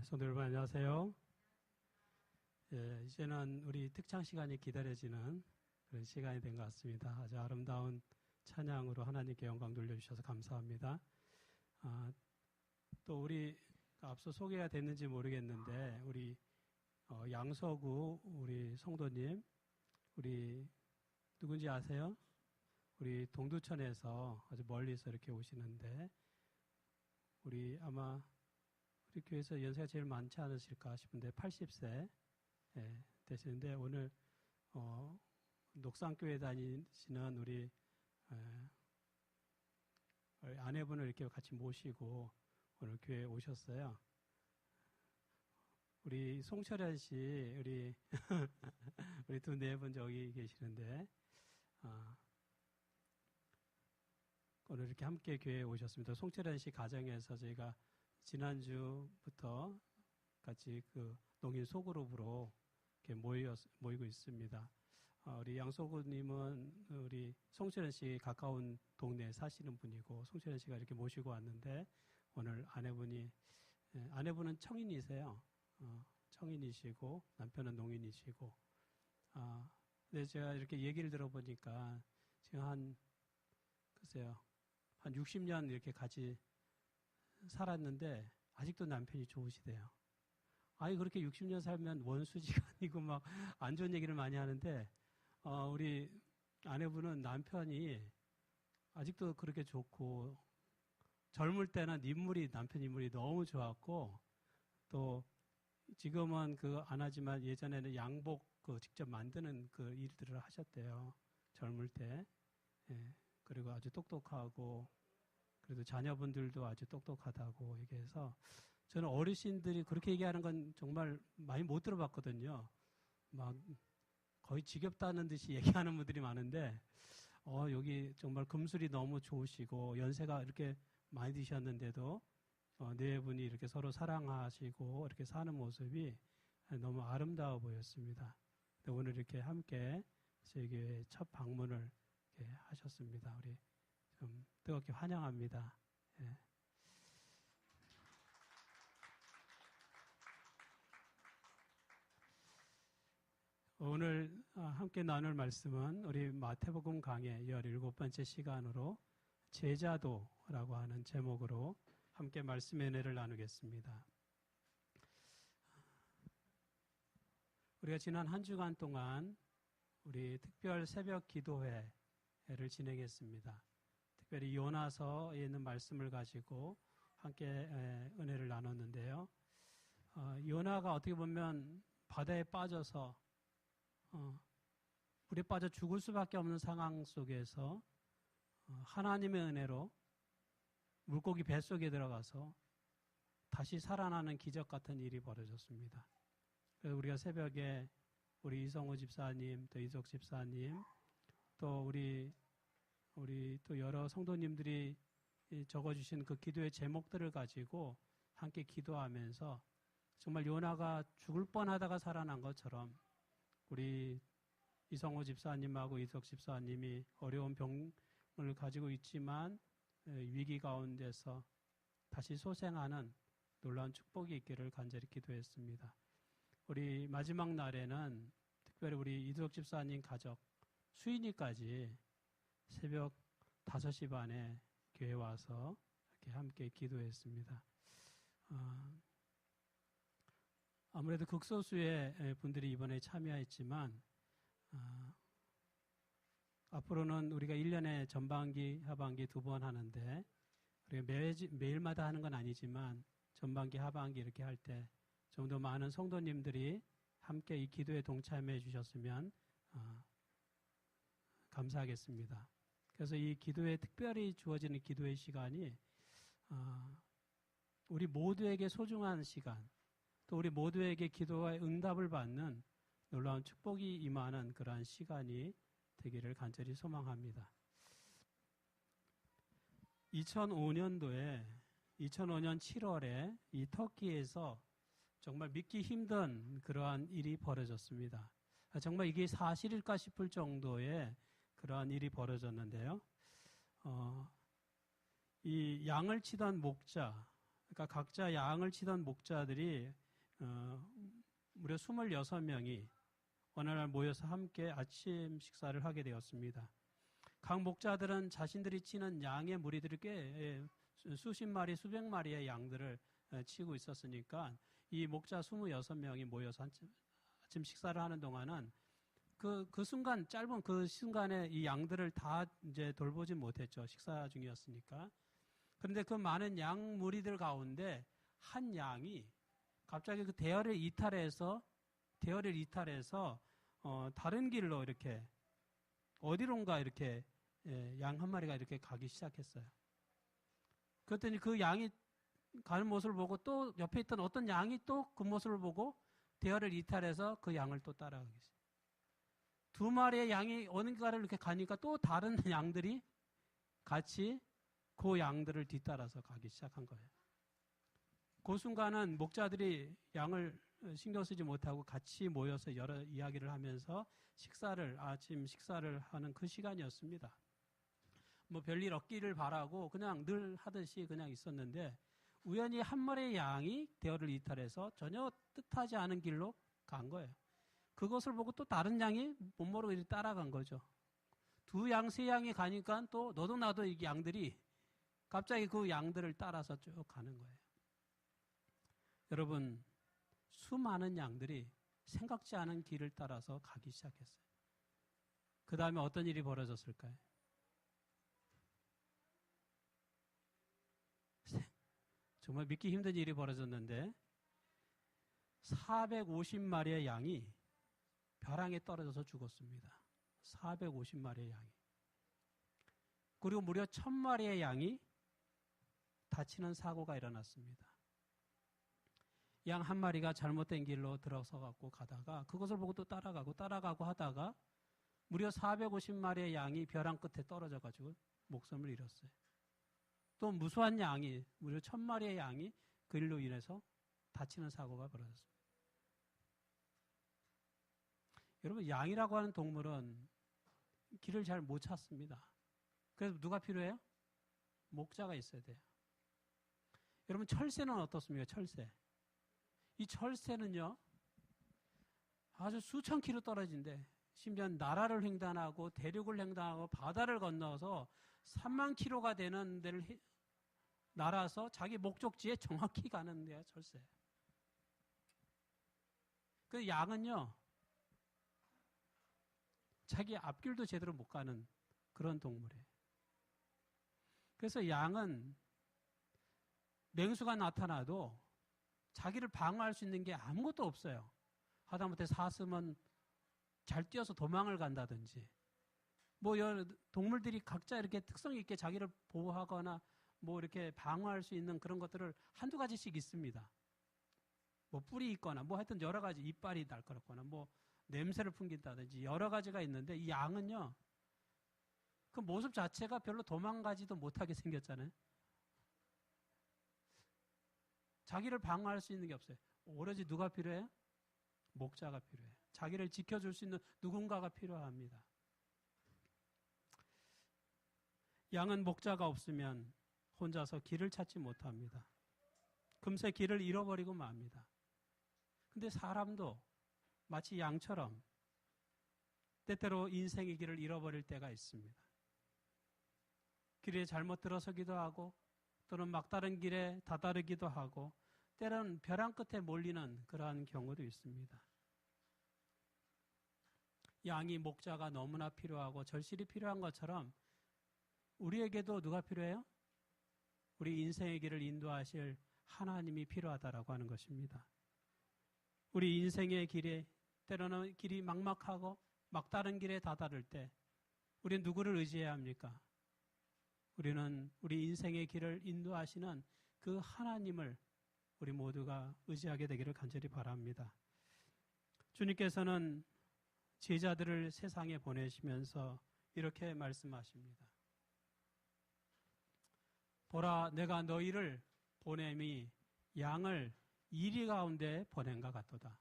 성도 여러분 안녕하세요. 이제는 우리 특창 시간이 기다려지는 그런 시간이 된 것 같습니다. 아주 아름다운 찬양으로 하나님께 영광 돌려주셔서 감사합니다. 또 우리 앞서 소개가 됐는지 모르겠는데 우리 양서구 우리 성도님 우리 누군지 아세요? 우리 동두천에서 아주 멀리서 이렇게 오시는데 우리 아마 우리 교회에서 연세가 제일 많지 않으실까 싶은데 80세 되시는데 오늘 녹산교회 다니시는 우리 아내분을 이렇게 같이 모시고 오늘 교회에 오셨어요. 우리 송철현 씨, 우리 두 네 분 저기 계시는데 오늘 이렇게 함께 교회에 오셨습니다. 송철현 씨 가정에서 저희가 지난주부터 같이 그 농인 소그룹으로 이렇게 모이고 있습니다. 우리 양소구님은 우리 송철현 씨 가까운 동네에 사시는 분이고 송철현 씨가 이렇게 모시고 왔는데 오늘 아내분은 청인이세요. 청인이시고 남편은 농인이시고 근데 제가 이렇게 얘기를 들어보니까 지금 한 60년 이렇게 같이 살았는데 아직도 남편이 좋으시대요. 아니 그렇게 60년 살면 원수지가 아니고 막 안 좋은 얘기를 많이 하는데 우리 아내분은 남편이 아직도 그렇게 좋고 젊을 때는 남편 인물이 너무 좋았고 또 지금은 안 하지만 예전에는 양복 직접 만드는 그 일들을 하셨대요. 젊을 때. 그리고 아주 똑똑하고 그래도 자녀분들도 아주 똑똑하다고 얘기해서 저는 어르신들이 그렇게 얘기하는 건 정말 많이 못 들어봤거든요. 막 거의 지겹다는 듯이 얘기하는 분들이 많은데 여기 정말 금술이 너무 좋으시고 연세가 이렇게 많이 드셨는데도 네 분이 이렇게 서로 사랑하시고 이렇게 사는 모습이 너무 아름다워 보였습니다. 오늘 이렇게 함께 저희 교회 첫 방문을 이렇게 하셨습니다. 우리 좀 뜨겁게 환영합니다. 오늘 함께 나눌 말씀은 우리 마태복음 강의 17번째 시간으로 제자도라고 하는 제목으로 함께 말씀의 은혜를 나누겠습니다. 우리가 지난 한 주간 동안 우리 특별 새벽 기도회를 진행했습니다. 특별히 요나서에 있는 말씀을 가지고 함께 은혜를 나눴는데요. 요나가 어떻게 보면 바다에 빠져서 물에 빠져 죽을 수밖에 없는 상황 속에서 하나님의 은혜로 물고기 뱃속에 들어가서 다시 살아나는 기적 같은 일이 벌어졌습니다. 그래서 우리가 새벽에 우리 이성호 집사님, 또 이석 집사님, 또 우리 또 여러 성도님들이 적어주신 그 기도의 제목들을 가지고 함께 기도하면서 정말 요나가 죽을 뻔하다가 살아난 것처럼 우리 이성호 집사님하고 이석 집사님이 어려운 병을 가지고 있지만 위기 가운데서 다시 소생하는 놀라운 축복이 있기를 간절히 기도했습니다. 우리 마지막 날에는 특별히 우리 이석 집사님 가족 수인이까지 새벽 5시 반에 교회 와서 이렇게 함께 기도했습니다. 아무래도 극소수의 분들이 이번에 참여했지만 앞으로는 우리가 1년에 전반기, 하반기 2번 하는데 우리가 매일마다 하는 건 아니지만 전반기, 하반기 이렇게 할 때 좀 더 많은 성도님들이 함께 이 기도에 동참해 주셨으면 감사하겠습니다. 그래서 이 기도에 특별히 주어지는 기도의 시간이 우리 모두에게 소중한 시간, 또 우리 모두에게 기도의 응답을 받는 놀라운 축복이 임하는 그러한 시간이 되기를 간절히 소망합니다. 2005년 7월에 이 터키에서 정말 믿기 힘든 그러한 일이 벌어졌습니다. 정말 이게 사실일까 싶을 정도의 그러한 일이 벌어졌는데요. 이 양을 치던 목자, 그러니까 각자 양을 치던 목자들이 무려 26명이 어느 날 모여서 함께 아침 식사를 하게 되었습니다. 각 목자들은 자신들이 치는 양의 무리들이 꽤 수십 마리, 수백 마리의 양들을 치고 있었으니까 이 목자 26명이 모여서 아침 식사를 하는 동안은 그 순간, 짧은 그 순간에 이 양들을 다 이제 돌보지 못했죠. 식사 중이었으니까. 그런데 그 많은 양 무리들 가운데 한 양이 갑자기 그 대열을 이탈해서 다른 길로 이렇게 어디론가 이렇게 양 한 마리가 이렇게 가기 시작했어요. 그랬더니 그 양이 가는 모습을 보고 또 옆에 있던 어떤 양이 또 그 모습을 보고 대열을 이탈해서 그 양을 또 따라가기 시작했어요. 두 마리의 양이 어딘가를 이렇게 가니까 또 다른 양들이 같이 그 양들을 뒤따라서 가기 시작한 거예요. 그 순간은 목자들이 양을 신경 쓰지 못하고 같이 모여서 여러 이야기를 하면서 아침 식사를 하는 그 시간이었습니다. 뭐 별일 없기를 바라고 그냥 늘 하듯이 그냥 있었는데 우연히 한 마리의 양이 대열을 이탈해서 전혀 뜻하지 않은 길로 간 거예요. 그것을 보고 또 다른 양이 못 모르고 따라간 거죠. 두 양, 세 양이 가니까 또 너도 나도 이 양들이 갑자기 그 양들을 따라서 쭉 가는 거예요. 여러분, 수많은 양들이 생각지 않은 길을 따라서 가기 시작했어요. 그 다음에 어떤 일이 벌어졌을까요? 정말 믿기 힘든 일이 벌어졌는데 450마리의 양이 벼랑에 떨어져서 죽었습니다. 450마리의 양이. 그리고 무려 1000마리의 양이 다치는 사고가 일어났습니다. 양 한 마리가 잘못된 길로 들어서 갖고 가다가 그것을 보고 또 따라가고 하다가 무려 450마리의 양이 벼랑 끝에 떨어져 가지고 목숨을 잃었어요. 또 무수한 양이 무려 1000마리의 양이 그 일로 인해서 다치는 사고가 벌어졌습니다. 여러분, 양이라고 하는 동물은 길을 잘 못 찾습니다. 그래서 누가 필요해요? 목자가 있어야 돼요. 여러분, 철새는 어떻습니까? 철새. 이 철새는요, 아주 수천 킬로 떨어진데, 심지어 나라를 횡단하고 대륙을 횡단하고 바다를 건너서 3만 킬로가 되는 데를 날아서 자기 목적지에 정확히 가는 데가 철새예요. 그 양은요, 자기 앞길도 제대로 못 가는 그런 동물이에요. 그래서 양은 맹수가 나타나도 자기를 방어할 수 있는 게 아무것도 없어요. 하다못해 사슴은 잘 뛰어서 도망을 간다든지, 뭐 여러 동물들이 각자 이렇게 특성 있게 자기를 보호하거나 뭐 이렇게 방어할 수 있는 그런 것들을 한두 가지씩 있습니다. 뭐 뿔이 있거나 뭐 하여튼 여러 가지, 이빨이 날카롭거나 뭐 냄새를 풍긴다든지 여러 가지가 있는데 이 양은요, 그 모습 자체가 별로 도망가지도 못하게 생겼잖아요. 자기를 방어할 수 있는 게 없어요. 오로지 누가 필요해요? 목자가 필요해요. 자기를 지켜줄 수 있는 누군가가 필요합니다. 양은 목자가 없으면 혼자서 길을 찾지 못합니다. 금세 길을 잃어버리고 맙니다. 근데 사람도 마치 양처럼 때때로 인생의 길을 잃어버릴 때가 있습니다. 길에 잘못 들어서기도 하고 또는 막다른 길에 다다르기도 하고 때로는 벼랑 끝에 몰리는 그러한 경우도 있습니다. 양이 목자가 너무나 필요하고 절실히 필요한 것처럼 우리에게도 누가 필요해요? 우리 인생의 길을 인도하실 하나님이 필요하다라고 하는 것입니다. 우리 인생의 길에 때로는 길이 막막하고 막다른 길에 다다를 때 우리는 누구를 의지해야 합니까? 우리는 우리 인생의 길을 인도하시는 그 하나님을 우리 모두가 의지하게 되기를 간절히 바랍니다. 주님께서는 제자들을 세상에 보내시면서 이렇게 말씀하십니다. 보라, 내가 너희를 보냄이 양을 이리 가운데 보낸과 같도다.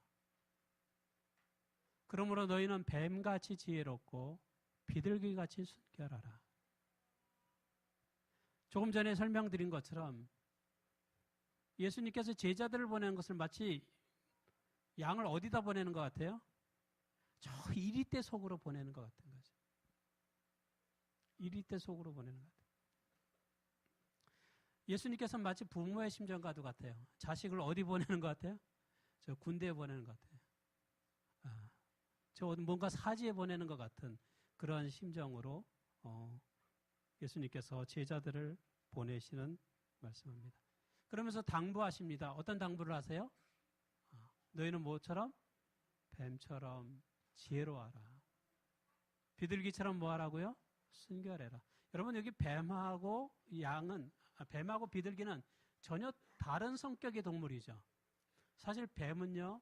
그러므로 너희는 뱀같이 지혜롭고 비둘기같이 순결하라. 조금 전에 설명드린 것처럼 예수님께서 제자들을 보내는 것을 마치 양을 어디다 보내는 것 같아요? 저 이리대 속으로 보내는 것 같은 거죠. 이리대 속으로 보내는 것 같아요. 예수님께서는 마치 부모의 심정과도 같아요. 자식을 어디 보내는 것 같아요? 저 군대에 보내는 것 같아요. 저 뭔가 사지에 보내는 것 같은 그런 심정으로 예수님께서 제자들을 보내시는 말씀입니다. 그러면서 당부하십니다. 어떤 당부를 하세요? 너희는 뭐처럼? 뱀처럼 지혜로워하라. 비둘기처럼 뭐 하라고요? 순결해라. 여러분 여기 뱀하고 양은 뱀하고 비둘기는 전혀 다른 성격의 동물이죠. 사실 뱀은요,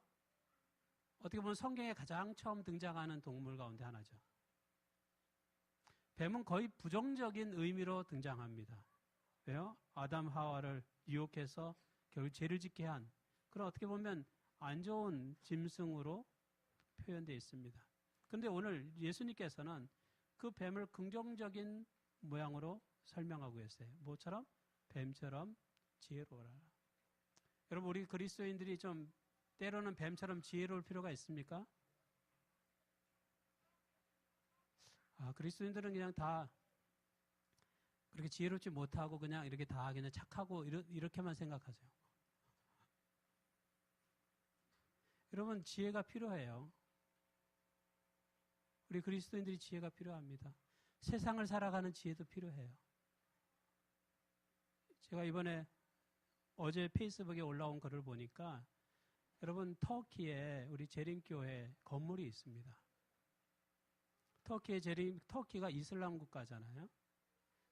어떻게 보면 성경에 가장 처음 등장하는 동물 가운데 하나죠. 뱀은 거의 부정적인 의미로 등장합니다. 왜요? 아담 하와를 유혹해서 결국 죄를 짓게 한 그런 어떻게 보면 안 좋은 짐승으로 표현되어 있습니다. 그런데 오늘 예수님께서는 그 뱀을 긍정적인 모양으로 설명하고 계세요. 뭐처럼? 뱀처럼 지혜로워라. 여러분 우리 그리스도인들이 좀 때로는 뱀처럼 지혜로울 필요가 있습니까? 그리스도인들은 그냥 다 그렇게 지혜롭지 못하고 그냥 이렇게 다 그냥 착하고 이렇게만 생각하세요. 여러분 지혜가 필요해요. 우리 그리스도인들이 지혜가 필요합니다. 세상을 살아가는 지혜도 필요해요. 제가 이번에 어제 페이스북에 올라온 글을 보니까 여러분 터키에 우리 재림교회 건물이 있습니다. 터키가 이슬람 국가잖아요.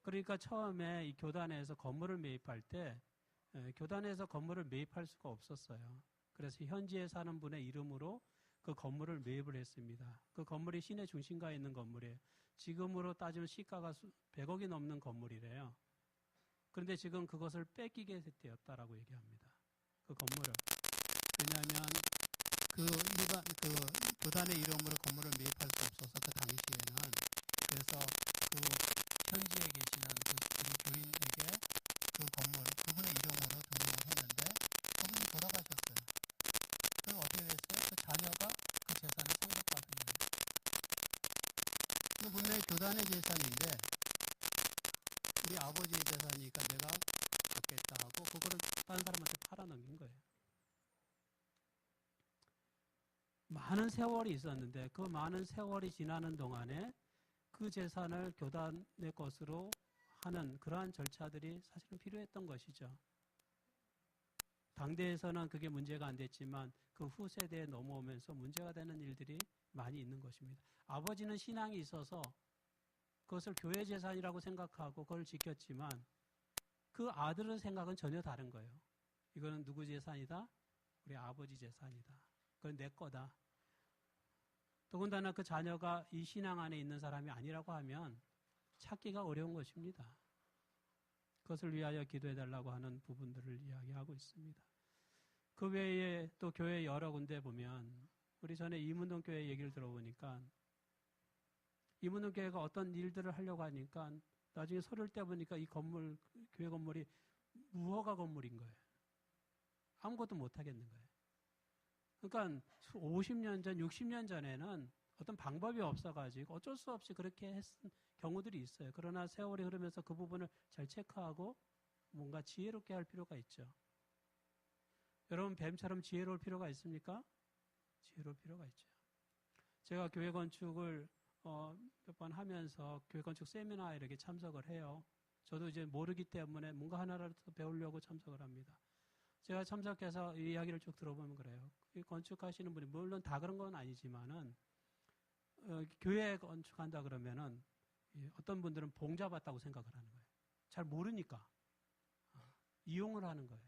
그러니까 처음에 이 교단에서 건물을 매입할 때 교단에서 건물을 매입할 수가 없었어요. 그래서 현지에 사는 분의 이름으로 그 건물을 매입을 했습니다. 그 건물이 시내 중심가에 있는 건물이에요. 지금으로 따지면 시가가 100억이 넘는 건물이래요. 그런데 지금 그것을 뺏기게 되었다라고 얘기합니다. 그 건물을. 왜냐하면 그 교단의 이름으로 건물을 매입할 수 없어서 그 당시에는 그래서 그 현지에 계시는 그 교인에게 그 건물 그분의 이름으로 등록을 했는데 그분이 돌아가셨어요. 그럼 어떻게 됐어요? 그 자녀가 그 재산을 상속받은 거예요. 그 분명히 교단의 재산인데 우리 아버지의 재산이니까 내가 받겠다 하고 그거를 다른 사람한테 팔아넘긴 거예요. 많은 세월이 있었는데 그 많은 세월이 지나는 동안에 그 재산을 교단의 것으로 하는 그러한 절차들이 사실은 필요했던 것이죠. 당대에서는 그게 문제가 안 됐지만 그 후 세대에 넘어오면서 문제가 되는 일들이 많이 있는 것입니다. 아버지는 신앙이 있어서 그것을 교회 재산이라고 생각하고 그걸 지켰지만 그 아들의 생각은 전혀 다른 거예요. 이거는 누구 재산이다? 우리 아버지 재산이다. 그건 내 거다. 더군다나 그 자녀가 이 신앙 안에 있는 사람이 아니라고 하면 찾기가 어려운 것입니다. 그것을 위하여 기도해달라고 하는 부분들을 이야기하고 있습니다. 그 외에 또 교회 여러 군데 보면 우리 전에 이문동 교회 얘기를 들어보니까 이문동 교회가 어떤 일들을 하려고 하니까 나중에 서류를 떼보니까 이 건물, 교회 건물이 무허가 건물인 거예요. 아무것도 못 하겠는 거예요. 그러니까 50년 전, 60년 전에는 어떤 방법이 없어가지고 어쩔 수 없이 그렇게 했은 경우들이 있어요. 그러나 세월이 흐르면서 그 부분을 잘 체크하고 뭔가 지혜롭게 할 필요가 있죠. 여러분 뱀처럼 지혜로울 필요가 있습니까? 지혜로울 필요가 있죠. 제가 교회 건축을 몇 번 하면서 교회 건축 세미나에 이렇게 참석을 해요. 저도 이제 모르기 때문에 뭔가 하나라도 더 배우려고 참석을 합니다. 제가 참석해서 이 이야기를 쭉 들어보면 그래요. 건축하시는 분이 물론 다 그런 건 아니지만은 교회 건축한다 그러면은 어떤 분들은 봉잡았다고 생각을 하는 거예요. 잘 모르니까 이용을 하는 거예요.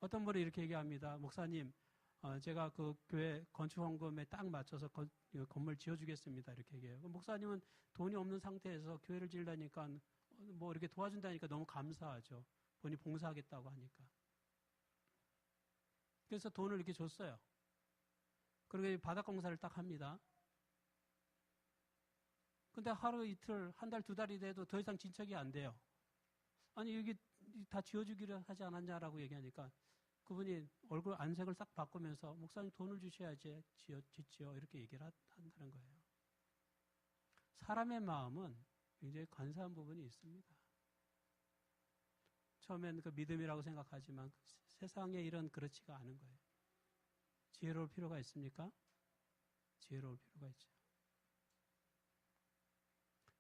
어떤 분이 이렇게 얘기합니다. 목사님, 제가 그 교회 건축 헌금에 딱 맞춰서 건물 지어주겠습니다. 이렇게 얘기해요. 목사님은 돈이 없는 상태에서 교회를 지으려니까 뭐 이렇게 도와준다니까 너무 감사하죠. 본인이 봉사하겠다고 하니까. 그래서 돈을 이렇게 줬어요. 그리고 바닥 공사를 딱 합니다. 근데 하루 이틀, 한 달, 두 달이 돼도 더 이상 진척이 안 돼요. 아니, 여기 다 지어주기로 하지 않았냐라고 얘기하니까 그분이 얼굴 안색을 싹 바꾸면서 목사님 돈을 주셔야지 짓지요. 이렇게 얘기를 한다는 거예요. 사람의 마음은 굉장히 간사한 부분이 있습니다. 처음엔 그 믿음이라고 생각하지만 세상의 일은 그렇지가 않은 거예요. 지혜로울 필요가 있습니까? 지혜로울 필요가 있죠.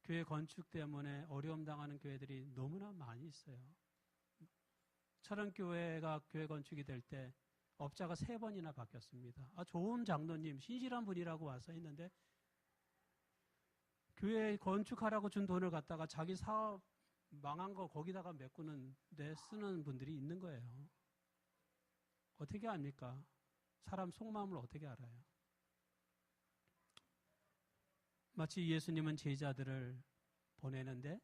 교회 건축 때문에 어려움 당하는 교회들이 너무나 많이 있어요. 철원교회가 교회 건축이 될 때 업자가 3번이나 바뀌었습니다. 좋은 장로님, 신실한 분이라고 와서 했는데 교회 건축하라고 준 돈을 갖다가 자기 사업 망한 거 거기다가 메꾸는 데 쓰는 분들이 있는 거예요. 어떻게 압니까? 사람 속마음을 어떻게 알아요? 마치 예수님은 제자들을 보내는데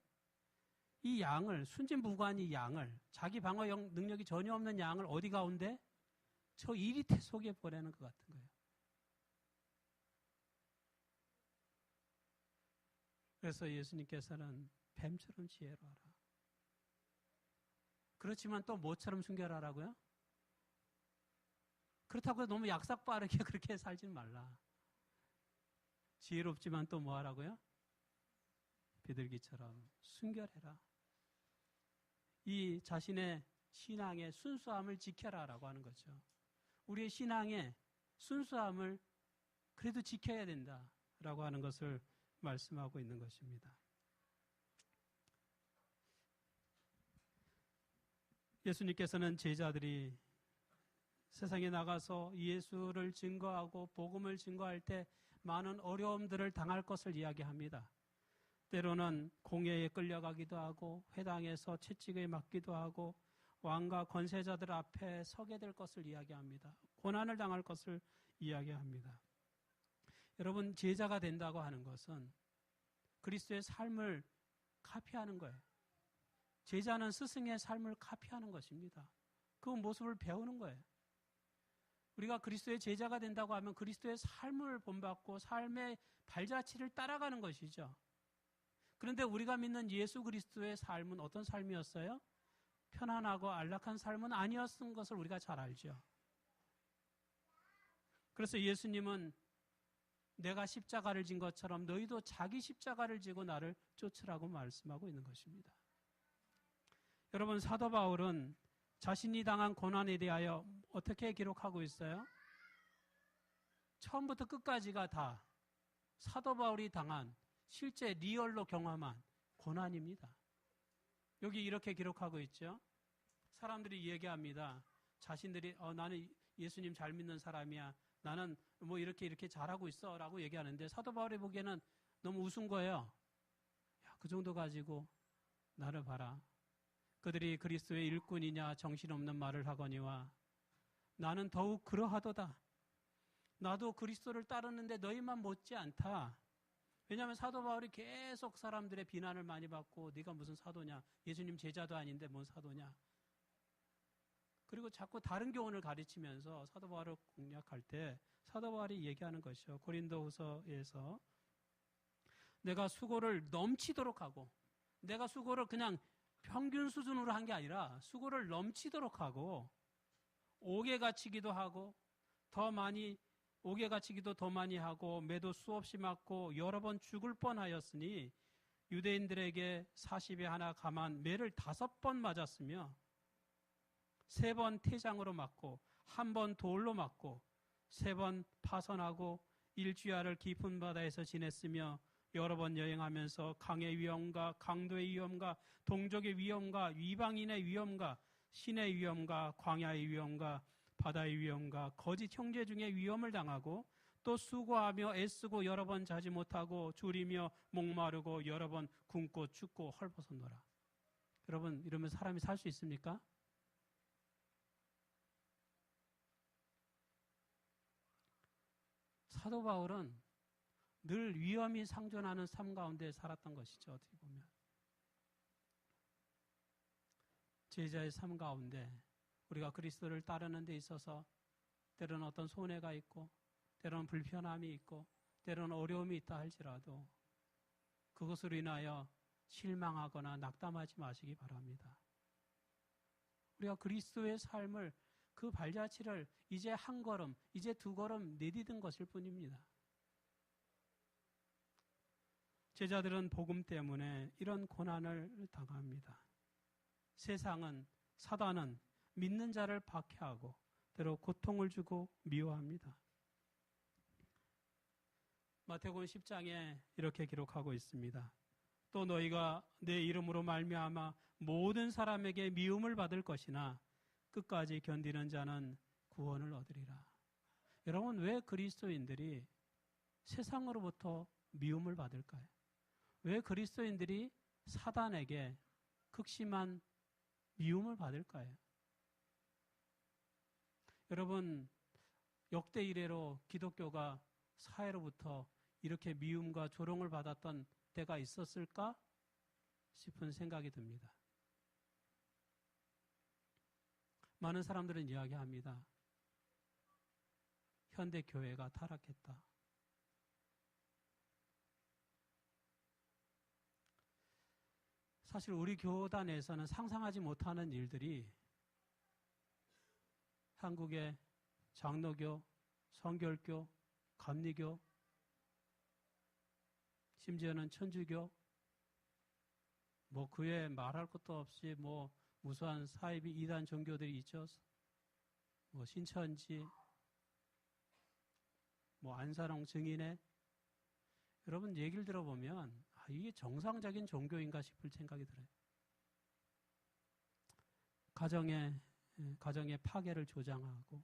이 양을, 순진무구한 양을, 자기 방어 능력이 전혀 없는 양을 어디 가운데? 저 이리태 속에 보내는 것 같은 거예요. 그래서 예수님께서는 뱀처럼 지혜로워라. 그렇지만 또 뭐처럼 순결하라고요? 그렇다고 너무 약삭빠르게 그렇게 살진 말라. 지혜롭지만 또 뭐 하라고요? 비둘기처럼 순결해라. 이 자신의 신앙의 순수함을 지켜라라고 하는 거죠. 우리의 신앙의 순수함을 그래도 지켜야 된다라고 하는 것을 말씀하고 있는 것입니다. 예수님께서는 제자들이 세상에 나가서 예수를 증거하고 복음을 증거할 때 많은 어려움들을 당할 것을 이야기합니다. 때로는 공회에 끌려가기도 하고 회당에서 채찍에 맞기도 하고 왕과 권세자들 앞에 서게 될 것을 이야기합니다. 고난을 당할 것을 이야기합니다. 여러분, 제자가 된다고 하는 것은 그리스도의 삶을 카피하는 거예요. 제자는 스승의 삶을 카피하는 것입니다. 그 모습을 배우는 거예요. 우리가 그리스도의 제자가 된다고 하면 그리스도의 삶을 본받고 삶의 발자취를 따라가는 것이죠. 그런데 우리가 믿는 예수 그리스도의 삶은 어떤 삶이었어요? 편안하고 안락한 삶은 아니었던 것을 우리가 잘 알죠. 그래서 예수님은 내가 십자가를 진 것처럼 너희도 자기 십자가를 지고 나를 쫓으라고 말씀하고 있는 것입니다. 여러분, 사도 바울은 자신이 당한 고난에 대하여 어떻게 기록하고 있어요? 처음부터 끝까지가 다 사도 바울이 당한 실제 리얼로 경험한 고난입니다. 여기 이렇게 기록하고 있죠. 사람들이 얘기합니다. 자신들이 나는 예수님 잘 믿는 사람이야. 나는 뭐 이렇게 잘하고 있어 라고 얘기하는데 사도 바울이 보기에는 너무 우스운 거예요. 야, 그 정도 가지고 나를 봐라. 그들이 그리스도의 일꾼이냐 정신없는 말을 하거니와 나는 더욱 그러하도다. 나도 그리스도를 따르는데 너희만 못지 않다. 왜냐하면 사도 바울이 계속 사람들의 비난을 많이 받고 네가 무슨 사도냐. 예수님 제자도 아닌데 뭔 사도냐. 그리고 자꾸 다른 교훈을 가르치면서 사도 바울을 공략할 때 사도 바울이 얘기하는 것이요. 고린도후서에서 내가 수고를 넘치도록 하고 내가 수고를 그냥 평균 수준으로 한 게 아니라 수고를 넘치도록 하고 옥에 갇히기도 하고 더 많이 옥에 갇히기도 더 많이 하고 매도 수없이 맞고 여러 번 죽을 뻔하였으니 유대인들에게 40에 하나 감한 매를 5번 맞았으며 3번 태장으로 맞고 1번 돌로 맞고 3번 파선하고 일주야를 깊은 바다에서 지냈으며 여러 번 여행하면서 강의 위험과 강도의 위험과 동족의 위험과 이방인의 위험과 신의 위험과 광야의 위험과 바다의 위험과 거짓 형제 중에 위험을 당하고 또 수고하며 애쓰고 여러 번 자지 못하고 졸이며 목마르고 여러 번 굶고 춥고 헐벗어노라. 여러분, 이러면 사람이 살 수 있습니까? 사도 바울은 늘 위험이 상존하는 삶 가운데 살았던 것이죠. 어떻게 보면 제자의 삶 가운데 우리가 그리스도를 따르는 데 있어서 때로는 어떤 손해가 있고 때로는 불편함이 있고 때로는 어려움이 있다 할지라도 그것으로 인하여 실망하거나 낙담하지 마시기 바랍니다. 우리가 그리스도의 삶을 그 발자취를 이제 한 걸음, 이제 두 걸음 내디딘 것일 뿐입니다. 제자들은 복음 때문에 이런 고난을 당합니다. 세상은, 사단은 믿는 자를 박해하고 때로 고통을 주고 미워합니다. 마태복음 10장에 이렇게 기록하고 있습니다. 또 너희가 내 이름으로 말미암아 모든 사람에게 미움을 받을 것이나 끝까지 견디는 자는 구원을 얻으리라. 여러분, 왜 그리스도인들이 세상으로부터 미움을 받을까요? 왜 그리스도인들이 사단에게 극심한 미움을 받을까요? 여러분, 역대 이래로 기독교가 사회로부터 이렇게 미움과 조롱을 받았던 때가 있었을까 싶은 생각이 듭니다. 많은 사람들은 이야기합니다. 현대 교회가 타락했다. 사실 우리 교단에서는 상상하지 못하는 일들이 한국의 장로교, 성결교, 감리교, 심지어는 천주교, 그 외에 말할 것도 없이 무수한 사이비 이단 종교들이 있죠. 신천지, 안산홍 증인회. 여러분 얘기를 들어보면 이게 정상적인 종교인가 싶을 생각이 들어요. 가정의 파괴를 조장하고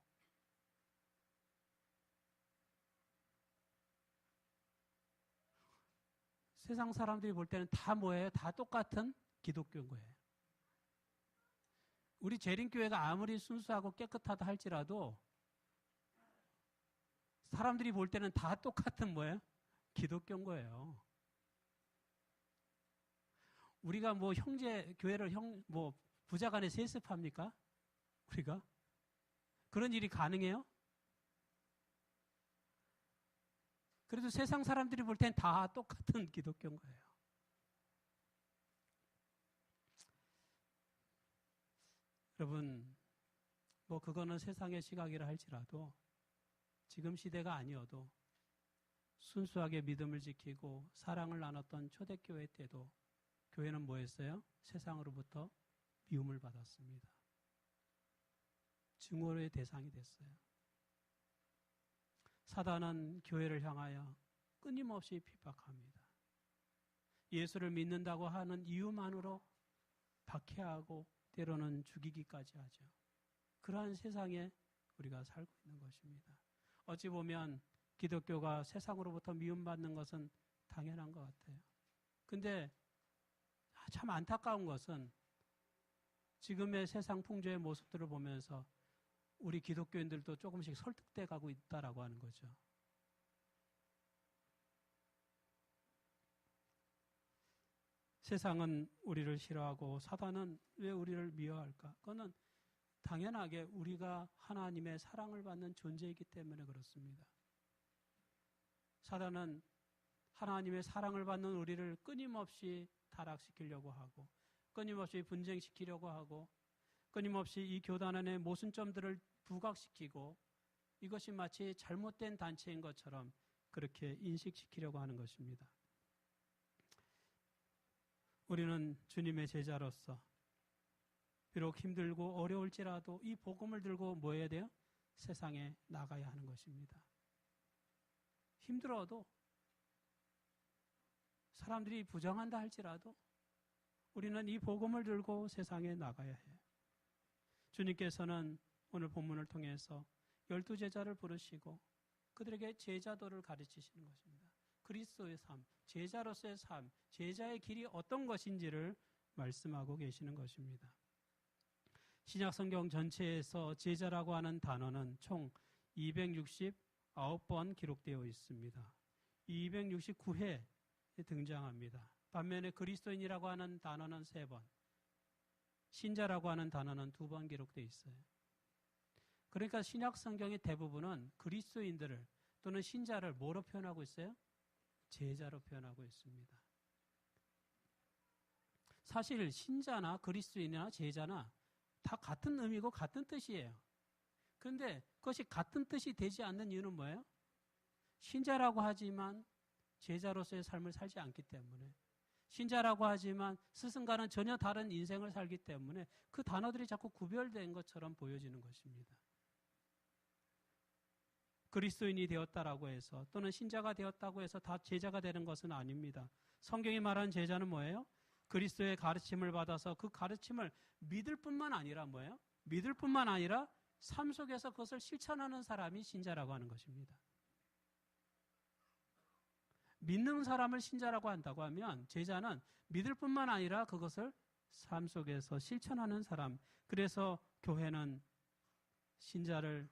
세상 사람들이 볼 때는 다 뭐예요? 다 똑같은 기독교인 거예요. 우리 재림교회가 아무리 순수하고 깨끗하다 할지라도 사람들이 볼 때는 다 똑같은 뭐예요? 기독교인 거예요. 우리가 형제 교회를 부자간에 세습합니까? 우리가? 그런 일이 가능해요? 그래도 세상 사람들이 볼 땐 다 똑같은 기독교인 거예요. 여러분, 그거는 세상의 시각이라 할지라도 지금 시대가 아니어도 순수하게 믿음을 지키고 사랑을 나눴던 초대교회 때도 교회는 뭐였어요? 세상으로부터 미움을 받았습니다. 증오의 대상이 됐어요. 사단은 교회를 향하여 끊임없이 핍박합니다. 예수를 믿는다고 하는 이유만으로 박해하고 때로는 죽이기까지 하죠. 그러한 세상에 우리가 살고 있는 것입니다. 어찌 보면 기독교가 세상으로부터 미움받는 것은 당연한 것 같아요. 근데 참 안타까운 것은 지금의 세상 풍조의 모습들을 보면서 우리 기독교인들도 조금씩 설득돼 가고 있다라고 하는 거죠. 세상은 우리를 싫어하고 사단은 왜 우리를 미워할까? 그거는 당연하게 우리가 하나님의 사랑을 받는 존재이기 때문에 그렇습니다. 사단은 하나님의 사랑을 받는 우리를 끊임없이 타락시키려고 하고 끊임없이 분쟁시키려고 하고 끊임없이 이 교단 안의 모순점들을 부각시키고 이것이 마치 잘못된 단체인 것처럼 그렇게 인식시키려고 하는 것입니다. 우리는 주님의 제자로서 비록 힘들고 어려울지라도 이 복음을 들고 뭐 해야 돼요? 세상에 나가야 하는 것입니다. 힘들어도 사람들이 부정한다 할지라도 우리는 이 복음을 들고 세상에 나가야 해요. 주님께서는 오늘 본문을 통해서 12제자를 부르시고 그들에게 제자도를 가르치시는 것입니다. 그리스도의 삶, 제자로서의 삶, 제자의 길이 어떤 것인지를 말씀하고 계시는 것입니다. 신약 성경 전체에서 제자라고 하는 단어는 총 269번 기록되어 있습니다. 269회에 등장합니다. 반면에 그리스도인이라고 하는 단어는 3번, 신자라고 하는 단어는 2번 기록되어 있어요. 그러니까 신약 성경의 대부분은 그리스도인들을 또는 신자를 뭐로 표현하고 있어요? 제자로 표현하고 있습니다. 사실 신자나 그리스도인이나 제자나 다 같은 의미고 같은 뜻이에요. 그런데 그것이 같은 뜻이 되지 않는 이유는 뭐예요? 신자라고 하지만 제자로서의 삶을 살지 않기 때문에, 신자라고 하지만 스승과는 전혀 다른 인생을 살기 때문에 그 단어들이 자꾸 구별된 것처럼 보여지는 것입니다. 그리스도인이 되었다라고 해서 또는 신자가 되었다고 해서 다 제자가 되는 것은 아닙니다. 성경이 말하는 제자는 뭐예요? 그리스도의 가르침을 받아서 그 가르침을 믿을 뿐만 아니라 뭐예요? 믿을 뿐만 아니라 삶 속에서 그것을 실천하는 사람이 신자라고 하는 것입니다. 믿는 사람을 신자라고 한다고 하면 제자는 믿을 뿐만 아니라 그것을 삶 속에서 실천하는 사람. 그래서 교회는 신자를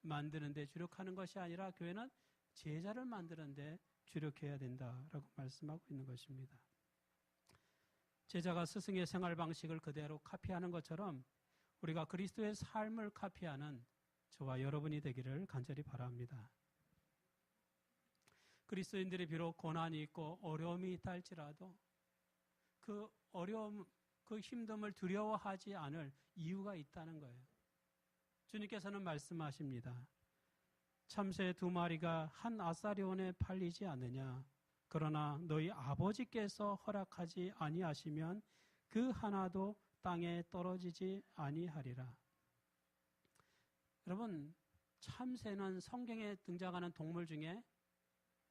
만드는 데 주력하는 것이 아니라 교회는 제자를 만드는 데 주력해야 된다라고 말씀하고 있는 것입니다. 제자가 스승의 생활 방식을 그대로 카피하는 것처럼 우리가 그리스도의 삶을 카피하는 저와 여러분이 되기를 간절히 바랍니다. 그리스도인들이 비록 고난이 있고 어려움이 있다 할지라도 그 어려움, 그 힘듦을 두려워하지 않을 이유가 있다는 거예요. 주님께서는 말씀하십니다. 참새 2마리가 한 아사리온에 팔리지 않느냐. 그러나 너희 아버지께서 허락하지 아니하시면 그 하나도 땅에 떨어지지 아니하리라. 여러분, 참새는 성경에 등장하는 동물 중에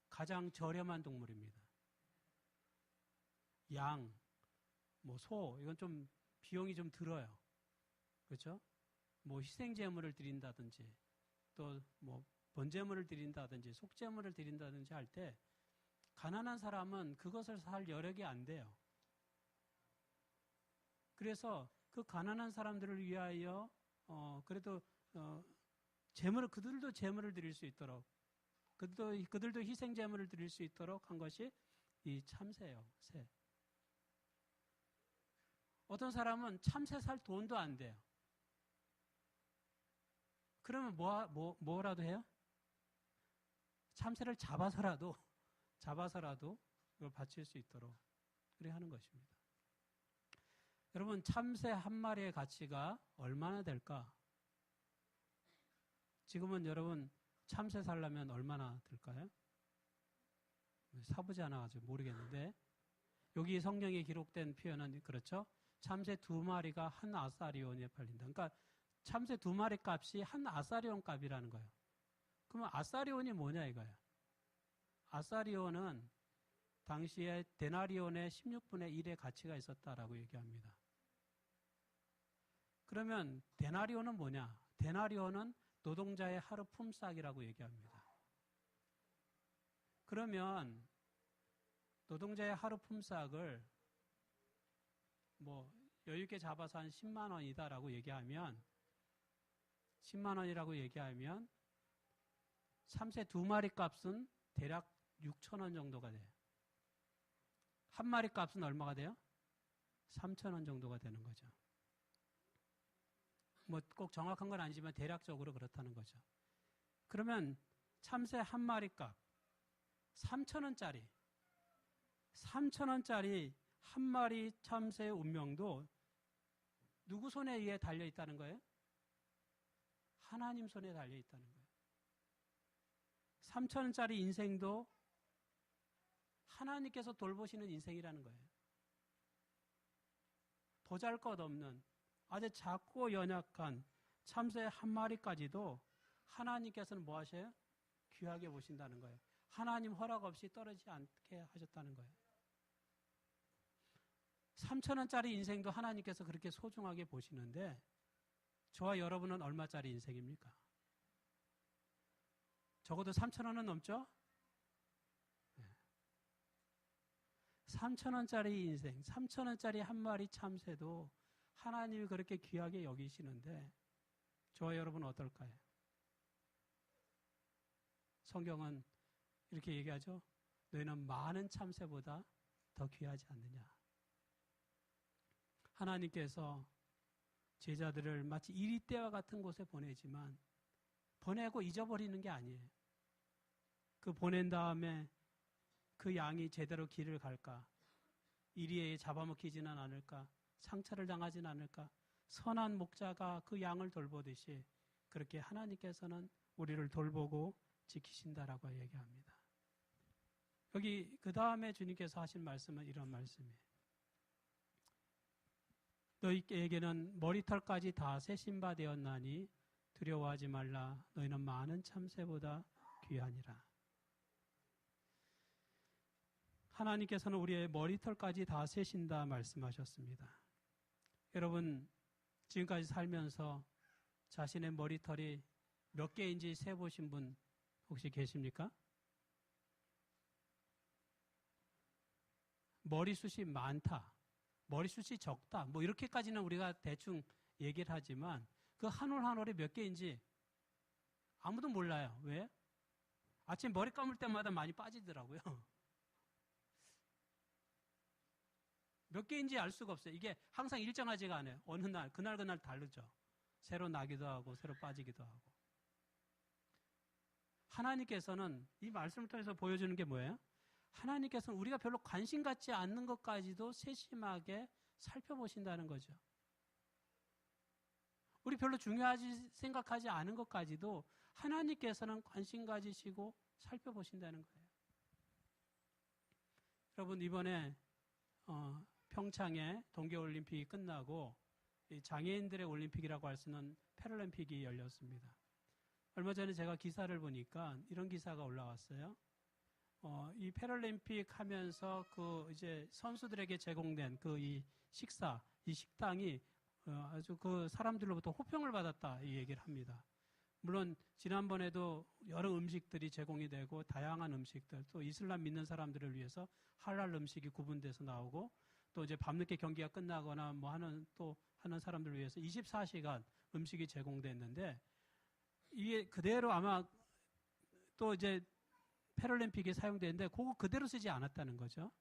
가장 저렴한 동물입니다. 양, 소, 이건 좀 비용이 좀 들어요. 그렇죠? 희생제물을 드린다든지 또 번제물을 드린다든지 속제물을 드린다든지 할 때 가난한 사람은 그것을 살 여력이 안 돼요. 그래서 그 가난한 사람들을 위하여 그래도 그들도 제물을 드릴 수 있도록 그들도 희생제물을 드릴 수 있도록 한 것이 이 참새예요. 새. 어떤 사람은 참새 살 돈도 안 돼요. 그러면 뭐라도 해요? 참새를 잡아서라도 이걸 바칠 수 있도록 그래 하는 것입니다. 여러분, 참새 한 마리의 가치가 얼마나 될까? 지금은 여러분 참새 살려면 얼마나 들까요? 사보지 않아가지고 모르겠는데 여기 성경에 기록된 표현은 그렇죠? 참새 2마리가 한 아사리온에 팔린다. 그러니까 참새 2마리 값이 한 아사리온 값이라는 거예요. 그러면 아사리온이 뭐냐 이거예요. 아사리온은 당시에 데나리온의 16분의 1의 가치가 있었다라고 얘기합니다. 그러면 데나리온은 뭐냐? 데나리온은 노동자의 하루 품삯이라고 얘기합니다. 그러면 노동자의 하루 품삯을 여유있게 잡아서 한 10만 원이다라고 얘기하면 10만 원이라고 얘기하면 참새 2마리 값은 대략 6천 원 정도가 돼요. 한 마리 값은 얼마가 돼요? 3천 원 정도가 되는 거죠. 꼭 정확한 건 아니지만 대략적으로 그렇다는 거죠. 그러면 참새 한 마리 값 3,000원짜리 한 마리 참새의 운명도 누구 손에 의해 달려 있다는 거예요? 하나님 손에 달려 있다는 거예요. 3,000원짜리 인생도 하나님께서 돌보시는 인생이라는 거예요. 보잘것없는 아주 작고 연약한 참새 한 마리까지도 하나님께서는 뭐 하셔요? 귀하게 보신다는 거예요. 하나님 허락 없이 떨어지지 않게 하셨다는 거예요. 3,000원짜리 인생도 하나님께서 그렇게 소중하게 보시는데 저와 여러분은 얼마짜리 인생입니까? 적어도 3,000원은 넘죠? 3,000원짜리 인생, 3,000원짜리 한 마리 참새도 하나님이 그렇게 귀하게 여기시는데 저와 여러분은 어떨까요? 성경은 이렇게 얘기하죠. 너희는 많은 참새보다 더 귀하지 않느냐. 하나님께서 제자들을 마치 이리떼와 같은 곳에 보내지만 보내고 잊어버리는 게 아니에요. 그 보낸 다음에 그 양이 제대로 길을 갈까? 이리에 잡아먹히지는 않을까? 상처를 당하지는 않을까? 선한 목자가 그 양을 돌보듯이 그렇게 하나님께서는 우리를 돌보고 지키신다라고 얘기합니다. 여기 그 다음에 주님께서 하신 말씀은 이런 말씀이에요. 너희에게는 머리털까지 다 세신 바 되었나니 두려워하지 말라. 너희는 많은 참새보다 귀하니라. 하나님께서는 우리의 머리털까지 다 세신다 말씀하셨습니다. 여러분, 지금까지 살면서 자신의 머리털이 몇 개인지 세보신 분 혹시 계십니까? 머리숱이 많다, 머리숱이 적다, 뭐 이렇게까지는 우리가 대충 얘기를 하지만 그 한 올 한 올이 몇 개인지 아무도 몰라요. 왜? 아침 머리 감을 때마다 많이 빠지더라고요. 몇 개인지 알 수가 없어요. 이게 항상 일정하지가 않아요. 어느 날, 그날 다르죠. 새로 나기도 하고 새로 빠지기도 하고. 하나님께서는 이 말씀을 통해서 보여주는 게 뭐예요? 하나님께서는 우리가 별로 관심 갖지 않는 것까지도 세심하게 살펴보신다는 거죠. 우리 별로 중요하지 생각하지 않은 것까지도 하나님께서는 관심 가지시고 살펴보신다는 거예요. 여러분, 이번에 평창에 동계올림픽이 끝나고 장애인들의 올림픽이라고 할 수 있는 패럴림픽이 열렸습니다. 얼마 전에 제가 기사를 보니까 이런 기사가 올라왔어요. 이 패럴림픽 하면서 이제 선수들에게 제공된 이 식사, 이 식당이 아주 그 사람들로부터 호평을 받았다, 이 얘기를 합니다. 물론 지난번에도 여러 음식들이 제공이 되고 다양한 음식들, 또 이슬람 믿는 사람들을 위해서 할랄 음식이 구분돼서 나오고, 또 이제 밤늦게 경기가 끝나거나 뭐 하는 사람들을 위해서 24시간 음식이 제공됐는데, 이게 그대로 아마 또 이제 패럴림픽에 사용되는데 그거 그대로 쓰지 않았다는 거죠.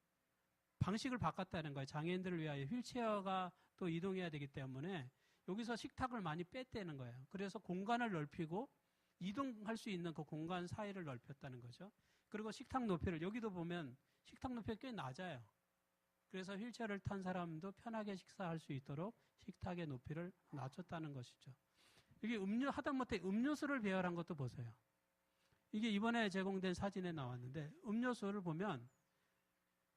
방식을 바꿨다는 거예요. 장애인들을 위하여 휠체어가 또 이동해야 되기 때문에 여기서 식탁을 많이 뺐다는 거예요. 그래서 공간을 넓히고 이동할 수 있는 그 공간 사이를 넓혔다는 거죠. 그리고 식탁 높이를, 여기도 보면 식탁 높이가 꽤 낮아요. 그래서 휠체어를 탄 사람도 편하게 식사할 수 있도록 식탁의 높이를 낮췄다는 것이죠. 이게 하다못해 음료수를 배열한 것도 보세요. 이게 이번에 제공된 사진에 나왔는데, 음료수를 보면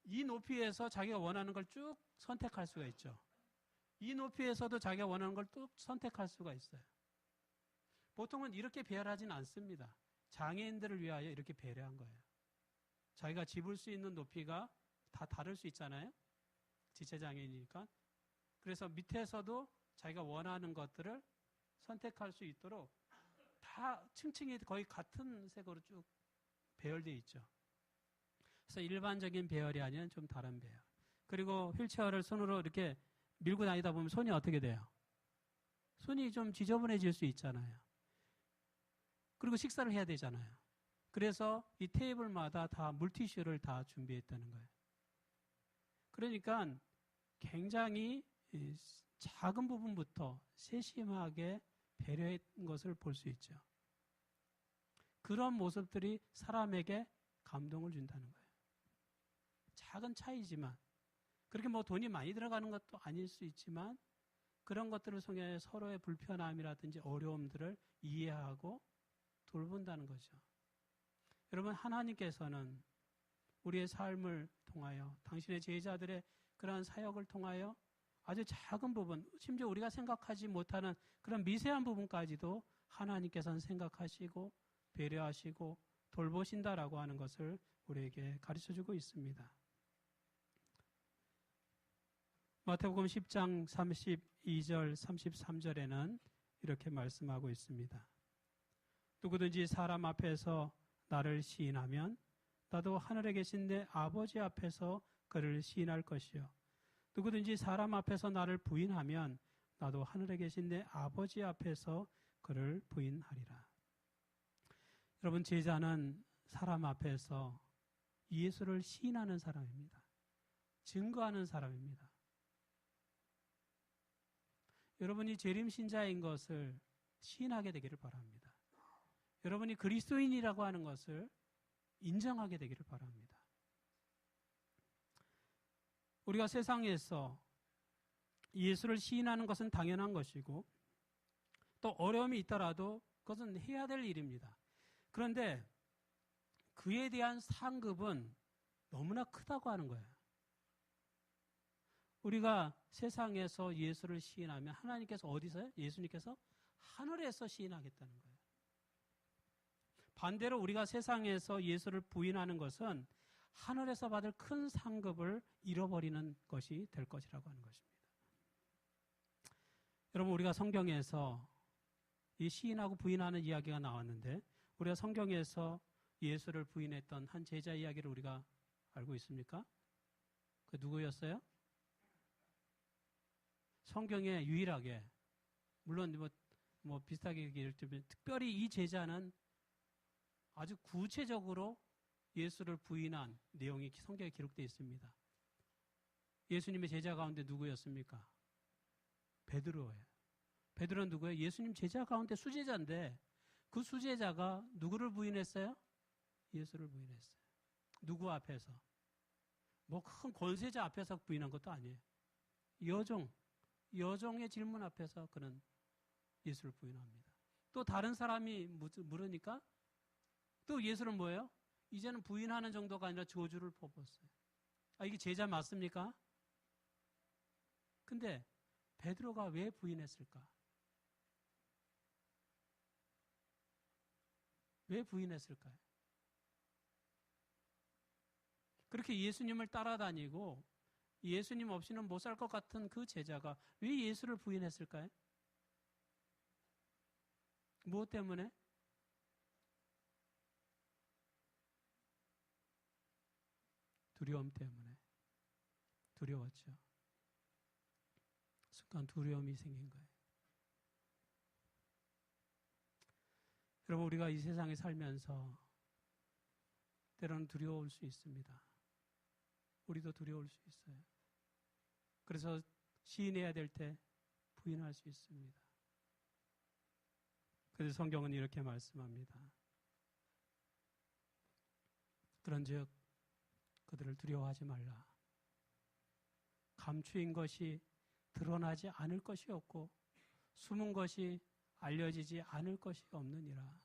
이 높이에서 자기가 원하는 걸 쭉 선택할 수가 있죠. 이 높이에서도 자기가 원하는 걸 쭉 선택할 수가 있어요. 보통은 이렇게 배열하진 않습니다. 장애인들을 위하여 이렇게 배려한 거예요. 자기가 집을 수 있는 높이가 다 다를 수 있잖아요. 지체장애인이니까. 그래서 밑에서도 자기가 원하는 것들을 선택할 수 있도록 다 층층이 거의 같은 색으로 쭉 배열되어 있죠. 그래서 일반적인 배열이 아닌 좀 다른 배열. 그리고 휠체어를 손으로 이렇게 밀고 다니다 보면 손이 어떻게 돼요? 손이 좀 지저분해질 수 있잖아요. 그리고 식사를 해야 되잖아요. 그래서 이 테이블마다 다 물티슈를 다 준비했다는 거예요. 그러니까 굉장히 작은 부분부터 세심하게 배려한 것을 볼 수 있죠. 그런 모습들이 사람에게 감동을 준다는 거예요. 작은 차이지만, 그렇게 뭐 돈이 많이 들어가는 것도 아닐 수 있지만, 그런 것들을 통해 서로의 불편함이라든지 어려움들을 이해하고 돌본다는 거죠. 여러분, 하나님께서는 우리의 삶을 통하여, 당신의 제자들의 그러한 사역을 통하여 아주 작은 부분, 심지어 우리가 생각하지 못하는 그런 미세한 부분까지도 하나님께서는 생각하시고 배려하시고 돌보신다라고 하는 것을 우리에게 가르쳐주고 있습니다. 마태복음 10장 32절 33절에는 이렇게 말씀하고 있습니다. 누구든지 사람 앞에서 나를 시인하면 나도 하늘에 계신 내 아버지 앞에서 그를 시인할 것이요. 누구든지 사람 앞에서 나를 부인하면 나도 하늘에 계신 내 아버지 앞에서 그를 부인하리라. 여러분, 제자는 사람 앞에서 예수를 시인하는 사람입니다. 증거하는 사람입니다. 여러분이 재림신자인 것을 시인하게 되기를 바랍니다. 여러분이 그리스도인이라고 하는 것을 인정하게 되기를 바랍니다. 우리가 세상에서 예수를 시인하는 것은 당연한 것이고 또 어려움이 있더라도 그것은 해야 될 일입니다. 그런데 그에 대한 상급은 너무나 크다고 하는 거예요. 우리가 세상에서 예수를 시인하면 하나님께서 어디서요? 예수님께서 하늘에서 시인하겠다는 거예요. 반대로 우리가 세상에서 예수를 부인하는 것은 하늘에서 받을 큰 상급을 잃어버리는 것이 될 것이라고 하는 것입니다. 여러분, 우리가 성경에서 이 시인하고 부인하는 이야기가 나왔는데 우리가 성경에서 예수를 부인했던 한 제자 이야기를 우리가 알고 있습니까? 그 누구였어요? 성경에 유일하게, 물론 뭐 비슷하게 얘기를 드리면 특별히 이 제자는 아주 구체적으로 예수를 부인한 내용이 성경에 기록되어 있습니다. 예수님의 제자 가운데 누구였습니까? 베드로예요. 베드로는 누구예요? 예수님 제자 가운데 수제자인데 그 수제자가 누구를 부인했어요? 예수를 부인했어요. 누구 앞에서? 뭐 큰 권세자 앞에서 부인한 것도 아니에요. 여종의 질문 앞에서 그는 예수를 부인합니다. 또 다른 사람이 물으니까 또 예수는 뭐예요? 이제는 부인하는 정도가 아니라 저주를 퍼붓었어요. 이게 제자 맞습니까? 근데 베드로가 왜 부인했을까? 왜 부인했을까요? 그렇게 예수님을 따라다니고 예수님 없이는 못 살 것 같은 그 제자가 왜 예수를 부인했을까요? 무엇 때문에? 두려움 때문에. 두려웠죠. 순간 두려움이 생긴 거예요. 여러분, 우리가 이 세상에 살면서 때로는 두려울 수 있습니다. 우리도 두려울 수 있어요. 그래서 시인해야 될 때 부인할 수 있습니다. 그래서 성경은 이렇게 말씀합니다. 그런즉 그들을 두려워하지 말라. 감추인 것이 드러나지 않을 것이 없고 숨은 것이 알려지지 않을 것이 없느니라.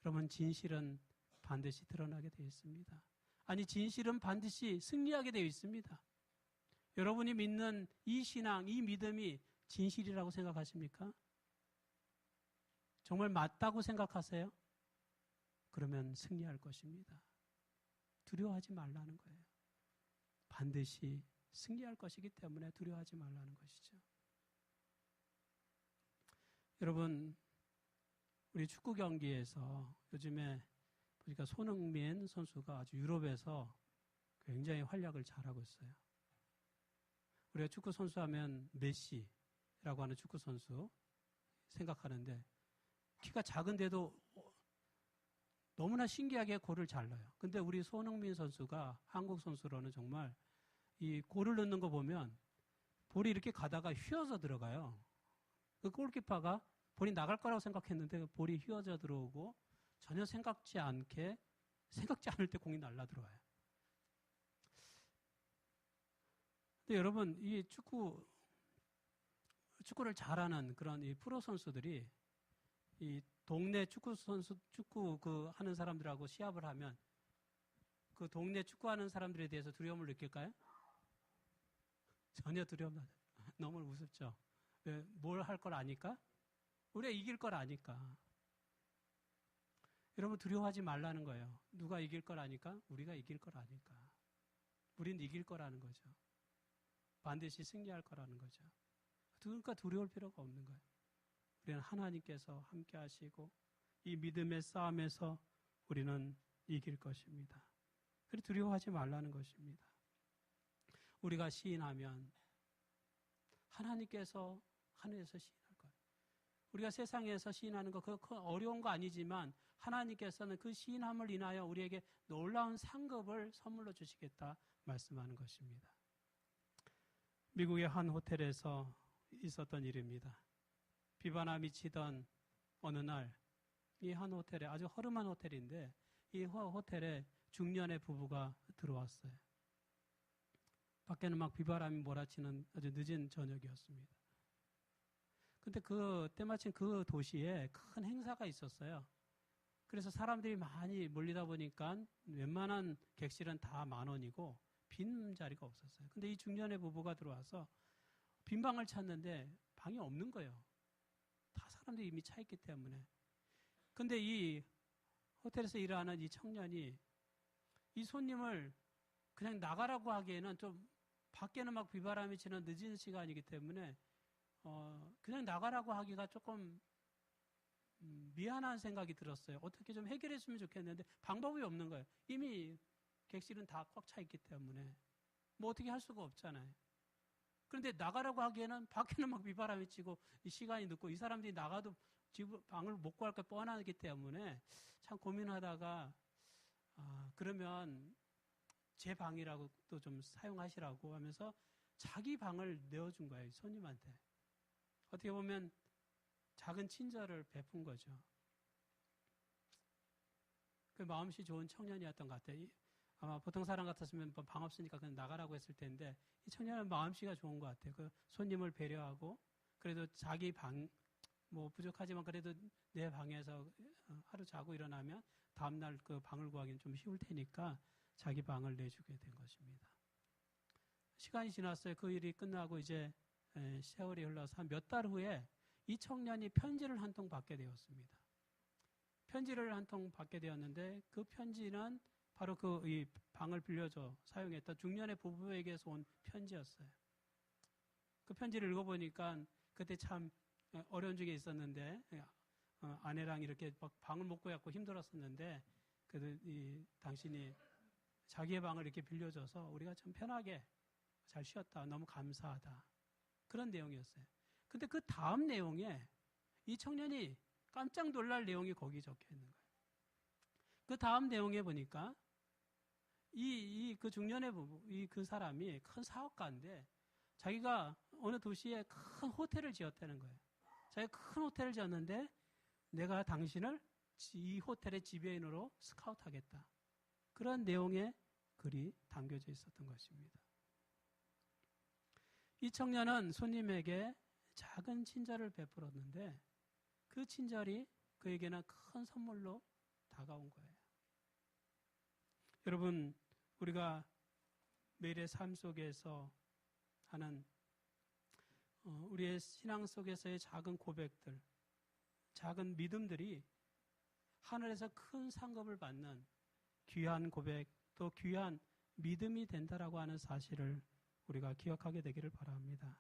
여러분, 진실은 반드시 드러나게 되어 있습니다. 아니, 진실은 반드시 승리하게 되어 있습니다. 여러분이 믿는 이 신앙, 이 믿음이 진실이라고 생각하십니까? 정말 맞다고 생각하세요? 그러면 승리할 것입니다. 두려워하지 말라는 거예요. 반드시 승리할 것이기 때문에 두려워하지 말라는 것이죠. 여러분, 우리 축구 경기에서 요즘에 보니까 손흥민 선수가 아주 유럽에서 굉장히 활약을 잘하고 있어요. 우리가 축구 선수 하면 메시라고 하는 축구 선수 생각하는데 키가 작은데도 너무나 신기하게 골을 잘 넣어요. 근데 우리 손흥민 선수가 한국 선수로는 정말 이 골을 넣는 거 보면 볼이 이렇게 가다가 휘어져 들어가요. 그 골키퍼가 볼이 나갈 거라고 생각했는데 그 볼이 휘어져 들어오고 전혀 생각지 않을 때 공이 날라 들어와요. 근데 여러분, 이 축구를 잘하는 그런 이 프로 선수들이 이 동네 축구 하는 사람들하고 시합을 하면 그 동네 축구하는 사람들에 대해서 두려움을 느낄까요? 전혀 두려움 안 해요. 너무 우습죠. 왜? 뭘 할 걸 아니까? 우리가 이길 걸 아니까. 여러분, 두려워하지 말라는 거예요. 누가 이길 걸 아니까? 우리가 이길 걸 아니까. 우린 이길 거라는 거죠. 반드시 승리할 거라는 거죠. 그러니까 두려울 필요가 없는 거예요. 우리는 하나님께서 함께 하시고 이 믿음의 싸움에서 우리는 이길 것입니다. 그래서 두려워하지 말라는 것입니다. 우리가 시인하면 하나님께서 하늘에서 시인할 거예요. 우리가 세상에서 시인하는 거 그거 어려운 거 아니지만 하나님께서는 그 시인함을 인하여 우리에게 놀라운 상급을 선물로 주시겠다 말씀하는 것입니다. 미국의 한 호텔에서 있었던 일입니다. 비바람이 치던 어느 날 이 한 호텔에, 아주 허름한 호텔인데 이 호텔에 중년의 부부가 들어왔어요. 밖에는 막 비바람이 몰아치는 아주 늦은 저녁이었습니다. 근데 때마침 그 도시에 큰 행사가 있었어요. 그래서 사람들이 많이 몰리다 보니까 웬만한 객실은 다 10,000원이고 빈 자리가 없었어요. 근데 이 중년의 부부가 들어와서 빈 방을 찾는데 방이 없는 거예요. 다 사람들이 이미 차 있기 때문에. 근데 이 호텔에서 일하는 이 청년이 이 손님을 그냥 나가라고 하기에는 좀 밖에는 막 비바람이 치는 늦은 시간이기 때문에 그냥 나가라고 하기가 조금 미안한 생각이 들었어요. 어떻게 좀 해결했으면 좋겠는데 방법이 없는 거예요. 이미 객실은 다 꽉 차 있기 때문에 뭐 어떻게 할 수가 없잖아요. 그런데 나가라고 하기에는 밖에는 막 비바람이 치고 이 시간이 늦고 이 사람들이 나가도 집 방을 못 구할 게 뻔하기 때문에 참 고민하다가 그러면 제 방이라고 또 좀 사용하시라고 하면서 자기 방을 내어준 거예요. 손님한테. 어떻게 보면 작은 친절을 베푼 거죠. 그 마음씨 좋은 청년이었던 것 같아요. 아마 보통 사람 같았으면 방 없으니까 그냥 나가라고 했을 텐데 이 청년은 마음씨가 좋은 것 같아요. 그 손님을 배려하고 그래도 자기 방 뭐 부족하지만 그래도 내 방에서 하루 자고 일어나면 다음날 그 방을 구하기는 좀 쉬울 테니까 자기 방을 내주게 된 것입니다. 시간이 지났어요. 그 일이 끝나고 이제 세월이 흘러서 한 몇 달 후에 이 청년이 편지를 한 통 받게 되었습니다. 편지를 한 통 받게 되었는데 그 편지는 바로 이 방을 빌려줘 사용했던 중년의 부부에게서 온 편지였어요. 그 편지를 읽어보니까 그때 참 어려운 중에 있었는데 아내랑 이렇게 막 방을 못 구했고 힘들었었는데 그래도 당신이 자기의 방을 이렇게 빌려줘서 우리가 참 편하게 잘 쉬었다. 너무 감사하다. 그런 내용이었어요. 근데 그 다음 내용에 이 청년이 깜짝 놀랄 내용이 거기 적혀 있는 거예요. 그 다음 내용에 보니까 그 중년의 부부, 그 사람이 큰 사업가인데 자기가 어느 도시에 큰 호텔을 지었다는 거예요. 자기가 큰 호텔을 지었는데 내가 당신을 이 호텔의 지배인으로 스카우트하겠다. 그런 내용의 글이 담겨져 있었던 것입니다. 이 청년은 손님에게 작은 친절을 베풀었는데 그 친절이 그에게는 큰 선물로 다가온 거예요. 여러분, 우리가 매일의 삶 속에서 하는 우리의 신앙 속에서의 작은 고백들, 작은 믿음들이 하늘에서 큰 상급을 받는 귀한 고백, 또 귀한 믿음이 된다라고 하는 사실을 우리가 기억하게 되기를 바랍니다.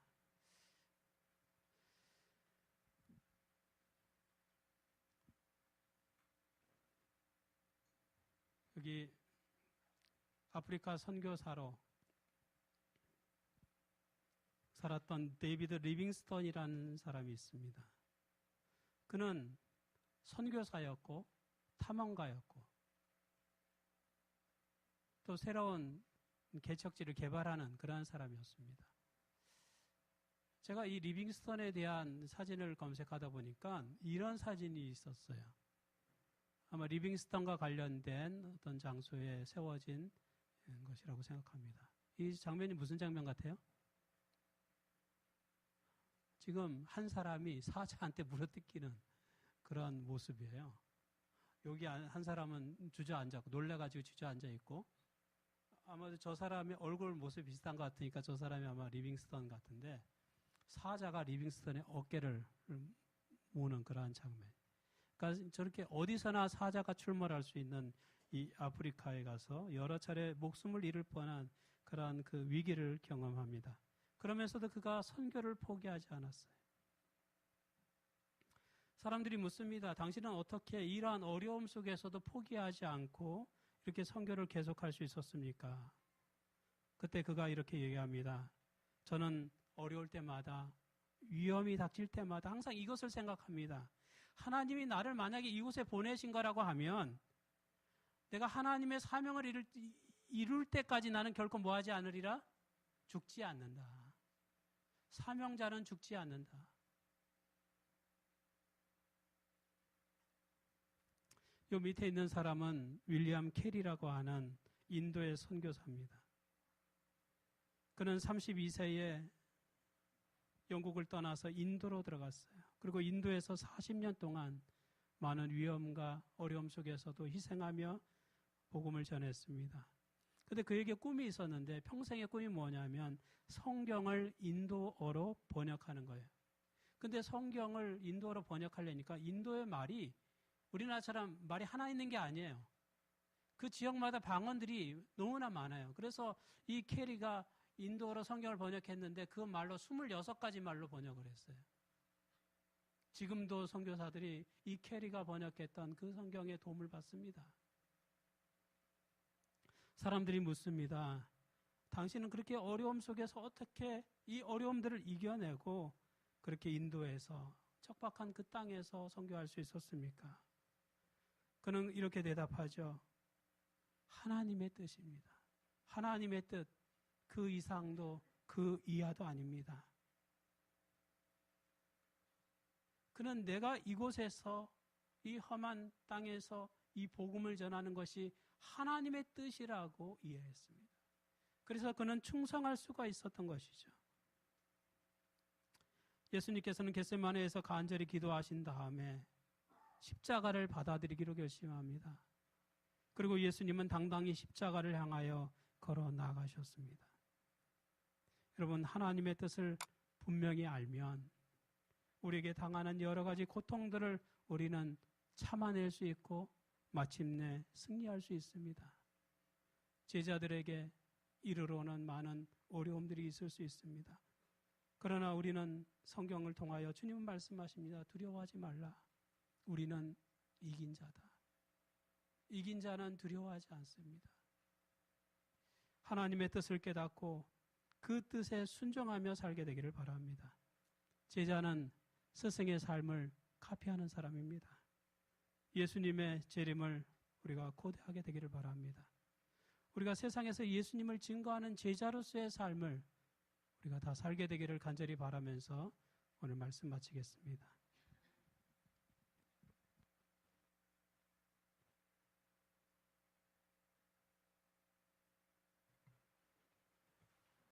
여기 아프리카 선교사로 살았던 데이비드 리빙스턴이라는 사람이 있습니다. 그는 선교사였고 탐험가였고 또 새로운 개척지를 개발하는 그러한 사람이었습니다. 제가 이 리빙스턴에 대한 사진을 검색하다 보니까 이런 사진이 있었어요. 아마 리빙스턴과 관련된 어떤 장소에 세워진 것이라고 생각합니다. 이 장면이 무슨 장면 같아요? 지금 한 사람이 사자한테 물어뜯기는 그런 모습이에요. 여기 한 사람은 주저앉았고 놀래가지고 주저앉아 있고 아마도 저 사람의 얼굴 모습이 비슷한 것 같으니까 저 사람이 아마 리빙스턴 같은데 사자가 리빙스턴의 어깨를 모는 그러한 장면. 그러니까 저렇게 어디서나 사자가 출몰할 수 있는 이 아프리카에 가서 여러 차례 목숨을 잃을 뻔한 그러한 그 위기를 경험합니다. 그러면서도 그가 선교를 포기하지 않았어요. 사람들이 묻습니다. 당신은 어떻게 이러한 어려움 속에서도 포기하지 않고 이렇게 선교를 계속할 수 있었습니까? 그때 그가 이렇게 얘기합니다. 저는 어려울 때마다 위험이 닥칠 때마다 항상 이것을 생각합니다. 하나님이 나를 만약에 이곳에 보내신 거라고 하면 내가 하나님의 사명을 이룰 때까지 나는 결코 뭐하지 않으리라? 죽지 않는다. 사명자는 죽지 않는다. 요 밑에 있는 사람은 윌리엄 캐리라고 하는 인도의 선교사입니다. 그는 32세에 영국을 떠나서 인도로 들어갔어요. 그리고 인도에서 40년 동안 많은 위험과 어려움 속에서도 희생하며 복음을 전했습니다. 근데 그에게 꿈이 있었는데 평생의 꿈이 뭐냐면 성경을 인도어로 번역하는 거예요. 근데 성경을 인도어로 번역하려니까 인도의 말이 우리나라처럼 말이 하나 있는 게 아니에요. 그 지역마다 방언들이 너무나 많아요. 그래서 이 캐리가 인도어로 성경을 번역했는데 그 말로 26가지 말로 번역을 했어요. 지금도 선교사들이 이 캐리가 번역했던 그 성경에 도움을 받습니다. 사람들이 묻습니다. 당신은 그렇게 어려움 속에서 어떻게 이 어려움들을 이겨내고 그렇게 인도에서 척박한 그 땅에서 선교할 수 있었습니까? 그는 이렇게 대답하죠. 하나님의 뜻입니다. 하나님의 뜻, 그 이상도 그 이하도 아닙니다. 그는 내가 이곳에서 이 험한 땅에서 이 복음을 전하는 것이 하나님의 뜻이라고 이해했습니다. 그래서 그는 충성할 수가 있었던 것이죠. 예수님께서는 겟세마네에서 간절히 기도하신 다음에 십자가를 받아들이기로 결심합니다. 그리고 예수님은 당당히 십자가를 향하여 걸어 나가셨습니다. 여러분, 하나님의 뜻을 분명히 알면 우리에게 당하는 여러 가지 고통들을 우리는 참아낼 수 있고 마침내 승리할 수 있습니다. 제자들에게 이르러오는 많은 어려움들이 있을 수 있습니다. 그러나 우리는 성경을 통하여 주님은 말씀하십니다. 두려워하지 말라. 우리는 이긴 자다. 이긴 자는 두려워하지 않습니다. 하나님의 뜻을 깨닫고 그 뜻에 순종하며 살게 되기를 바랍니다. 제자는 스승의 삶을 카피하는 사람입니다. 예수님의 재림을 우리가 고대하게 되기를 바랍니다. 우리가 세상에서 예수님을 증거하는 제자로서의 삶을 우리가 다 살게 되기를 간절히 바라면서 오늘 말씀 마치겠습니다.